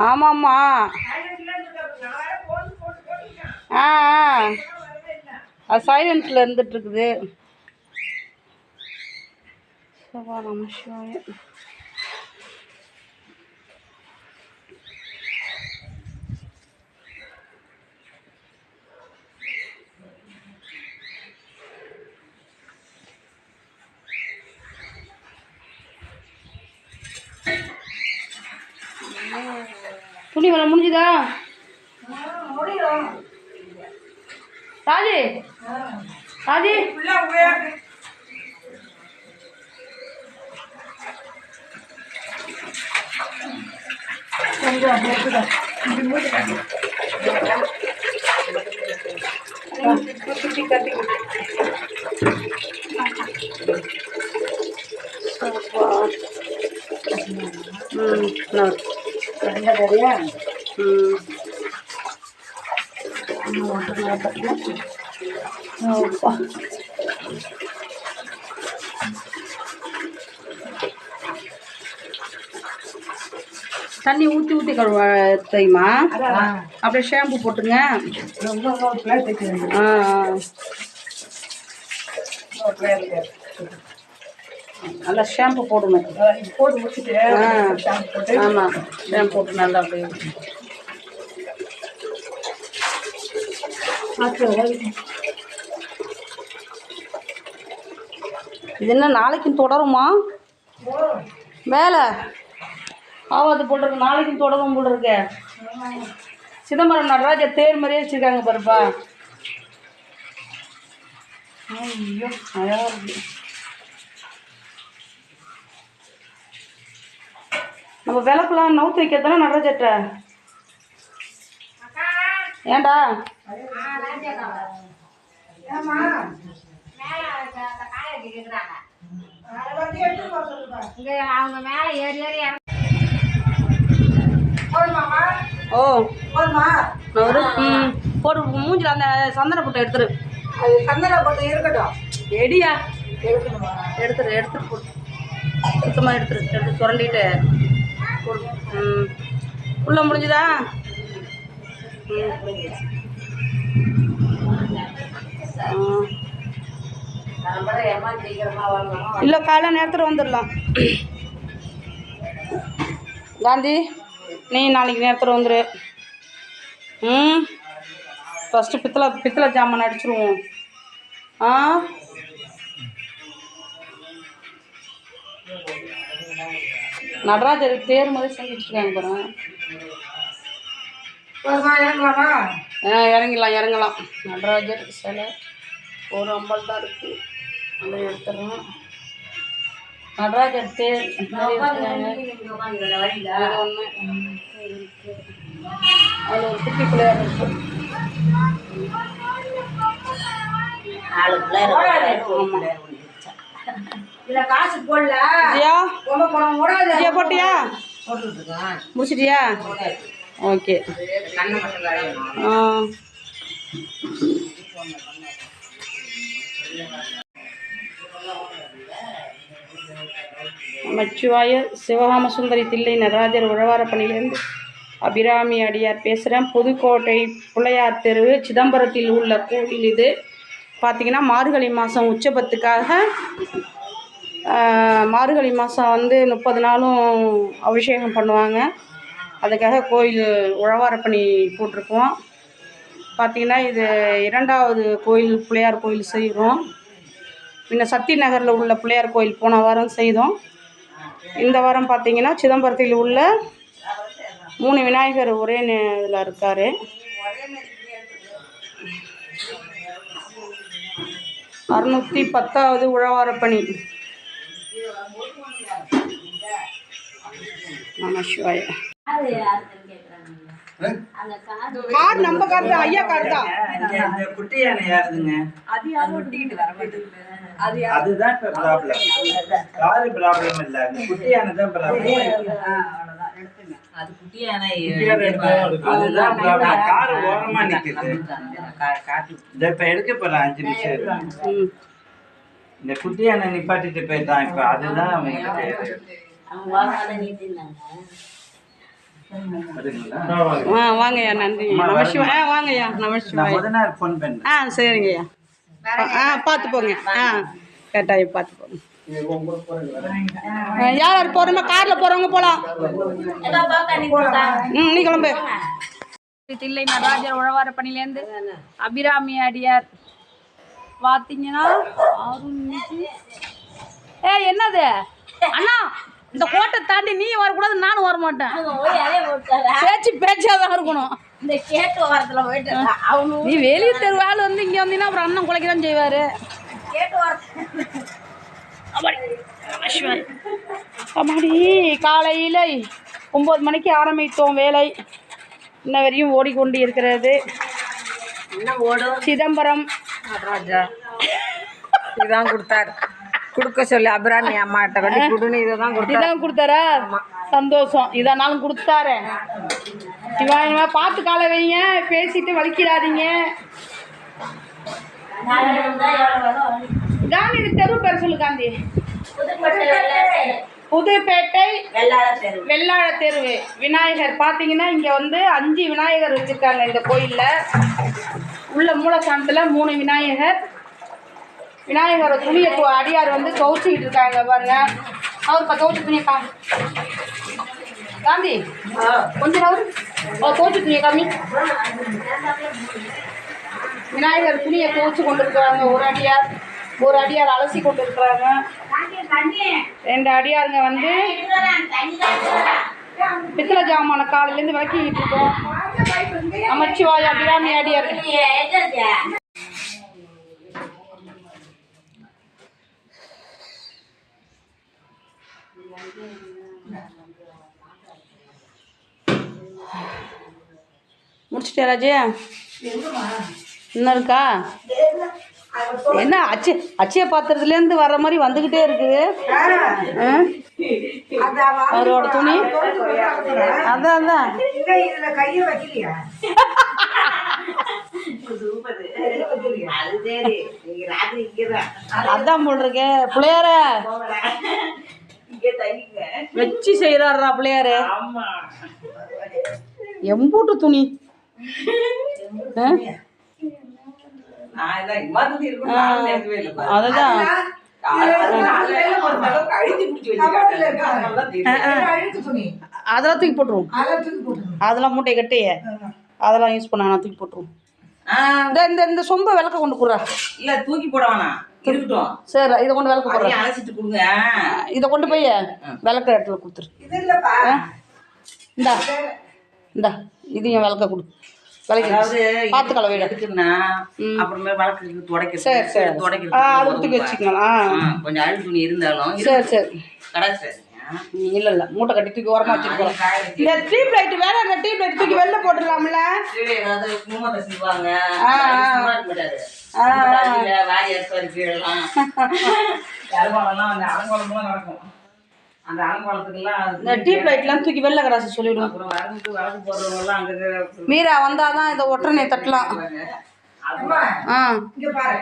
ஆமாம்மா. அது சைலண்ட்ல இருந்துட்டு இருக்குது. துணி வேலை முடிஞ்சுதா ராஜி? ராஜி தண்ணி ஊற்றி ஊற்றி கழுவ தெரியுமா? அப்படியே ஷாம்பு போட்டுங்க. நல்லா ஷாம்பு போடணும். போட்டு முடிச்சுட்டு ஆமாம், ஷாம்பு போட்டு நல்லா அப்படியே இது என்ன நாளைக்கும் தொடருமா வேலை? ஆவாது போட்டிருக்கு, நாளைக்கும் தொடரும் போல் இருக்கு. சிதம்பரம் நடராஜர் தேர் மாதிரியே வச்சுருக்காங்க பாருப்பா. ஐயோ அழகா இருக்கு. நம்ம விளக்குலாம் நவுத்து வைக்கிறதானே நடராஜர்கிட்ட. ஏண்டா அவங்க மேல ஏறி ஏறி ஓ ஒரு போட்டு மூஞ்சில் அந்த சந்தன போட்டு எடுத்துரு. அது சந்தன போட்டு இருக்கட்டும். எடியா எடுத்துருமா? எடுத்துட்டு போட்டு சுத்தமாக எடுத்துட்டு சுரண்டிட்டு உள்ள முடிஞ்சுதா? இல்லை காலைல நேரத்தில் வந்துடலாம். காந்தி நீ நாளைக்கு நேரத்தில் வந்துடு. ஃபஸ்ட்டு பித்தளை ஜாமான் அடிச்சிருவோம். நடராஜர் தேர் மாதிரி செஞ்சு வச்சுருக்காங்க பாருங்க. இறங்கலாம். நடராஜர் சிலை ஒரு அம்பல் தான் இருக்குது, அதை எடுத்துடுறோம். நடராஜர் தேர் ஒன்று, அதில் ஒரு குட்டி பிள்ளையார் இருக்கு. இதில் காசு போடல. போட்டியா? முடிச்சிட்டியா? ஓகே. நமச்சிவாய. சிவகாம சுந்தரி தில்லை நடராஜர் உழவாரப்பணியிலேருந்து அபிராமி அடியார் பேசுகிறேன். புதுக்கோட்டை பிள்ளையார் தெரு சிதம்பரத்தில் உள்ள கோவில் இது. பார்த்திங்கன்னா மார்கழி மாதம் உற்சவத்துக்காக மார்கழி மாதம் வந்து 30 நாளும் அபிஷேகம் பண்ணுவாங்க. அதுக்காக கோயில் உழவாரப்பணி போட்டிருக்கோம். பார்த்திங்கன்னா இது 2வது கோயில் பிள்ளையார் கோயில் செய்கிறோம். இன்னும் சக்தி நகரில் உள்ள பிள்ளையார் கோயில் போன வாரம் செய்தோம். இந்த வாரம் பார்த்திங்கன்னா சிதம்பரத்தில் உள்ள 3 விநாயகர் ஒரே இதில் இருக்கார். 610வது உழவாரப்பணி. நம சிவாய. கார் நம்ம கார் தான், ஐயா கார் தான். இந்த குட்டி யானை யாருதுங்க? அதுதான் இப்ப ப்ராப்ளம். காரு ப்ராப்ளம் இல்ல, இந்த குட்டி யானை தான் ப்ராப்ளம். அது குட்டி யானை அதுதான் ப்ராப்ளம். கார் ஓரமா நிக்குது. இத இப்ப எடுக்க போறேன் 5 நிமிஷம். இந்த குட்டி யானை நிப்பாட்டிட்டு போயிட்டான். இப்ப அதுதான் அவங்களுக்கு வாங்கய்யா. நன்றி. நமசிவாயா. வாங்கய்யா. நமசிவாயா. முத நாள் ஃபோன் பண்ணேன். சரிங்கய்யா. பார்த்து போங்க. கட்டாயம் பார்த்து போங்க. யார் யார் போகிறோமோ காரில் போகிறவங்க போகலாம். நீ கிளம்பு. தில்லை நடராஜர் உழவார பணிலேருந்து அபிராமி அடியார் பார்த்தீங்கன்னா என்னது அண்ணா, இந்த கோட்டை தாண்டி நீ வரக்கூடாது, நானும் வர மாட்டேன். பேச்சாதான் இருக்கணும். இந்த கேட்டு வாரத்துல போயிட்டு அவங்க நீ வெளியே தெருவாள் வந்து இங்கே வந்தீங்கன்னா அப்புறம் அண்ணன் குலைக்க தான் செய்வார். கேட்டு வாரத்து அம்மாடி காலையில் 9 மணிக்கு ஆரம்பித்தோம் வேலை. இன்ன வரையும் ஓடிக்கொண்டு இருக்கிறது. என்ன ஓடும்? சிதம்பரம் ராஜா இதுதான் கொடுத்தாரு, கொடுக்க சொல்லி அபிராமி அம்மாட்ட கட்டி கொடுன்னு இதான் கொடுத்தாரா? சந்தோஷம். இதனாலும் கொடுத்தாரு. இவன் பார்த்து காலை வைங்க, பேசிட்டு வலிக்கிறாதீங்க. காந்தி தெரு பேர் சொல்லு. காந்தி புதுப்பேட்டை வெள்ளாள தெருவு விநாயகர். பார்த்தீங்கன்னா இங்கே வந்து 5 விநாயகர் வச்சுருக்காங்க இந்த கோயிலில். உள்ள மூலஸ்தானத்தில் 3 விநாயகர். விநாயகர் துணியை அடியார் வந்து துவைச்சிக்கிட்டு இருக்காங்க பாருங்க. அவர் துவைச்ச துணியை காந்தி கொஞ்சம் அவர் துவைச்ச துணியை காமி. விநாயகர் துணியை துவைச்சு கொண்டு இருக்கிறாங்க. ஒரு அடியார் அலசி கொண்டு இருக்கிறாங்க. 2 அடியாருங்க வந்து பித்தளை ஜாமான காலையிலேருந்து விளக்கிக்கிட்டு இருக்கோம். நமச்சிவாய அபிராமி அடியார். முடிச்சிட்டியா ராஜே? இன்னும் இருக்கா? என்ன அச்சய பாத்திரத்துலேருந்து வர்ற மாதிரி வந்துக்கிட்டே இருக்குது. அவரோட துணி அதான் அதான் போல் இருக்கே. பிள்ளையார வச்சு செய்யறாரா பிள்ளையாரு? எம்பூட்டு துணி அதுதான். அதெல்லாம் தூக்கி போட்டுருவோம். அதெல்லாம் மூட்டை கட்டையே அதெல்லாம் யூஸ் பண்ண தூக்கி போட்டுருவோம். இந்த சொம்ப விளக்க கொண்டு போடுறா. இல்ல தூக்கி போட வேணாம், இருக்கட்டும். சரி, இதை கொண்டு விளக்க போடுறேன். அழைச்சிட்டு கொடுங்க. இதை கொண்டு போய் விளக்க இடத்துல கொடுத்துரு. இந்தா இதையும் விளக்க கொடு. பார்த்து கலவை எடுக்குன்னா அப்புறமே வழக்கு துடைக்க. சரி சரி அது ஊற்றி வச்சுக்கலாம். கொஞ்சம் அழுது துணி இருந்தாலும் சரி கடைசி இல்ல மூட்டை கட்டி தூக்கி ஓரமா வச்சிருக்கோம். இந்த டியூப் லைட் வேற என்ன டியூப் லைட் தூக்கி வெளில போட்டுடலாம்ல? ஏதாவது குங்குமத்தை செய்வாங்க. வாரி அரிசி கீழெல்லாம் அலங்கோலம்லாம் அந்த அலங்கோலம்லாம் நடக்கும். அந்த அலங்கோலத்துக்கெல்லாம் இந்த டியூப் லைட்லாம் தூக்கி வெளில கடாசு சொல்லிவிடுவோம். அப்புறம் வழக்கு போடுறவங்கலாம் அங்கே மீரா வந்தாதான் இதை ஒற்றனை தட்டலாம். இங்கே பாரு.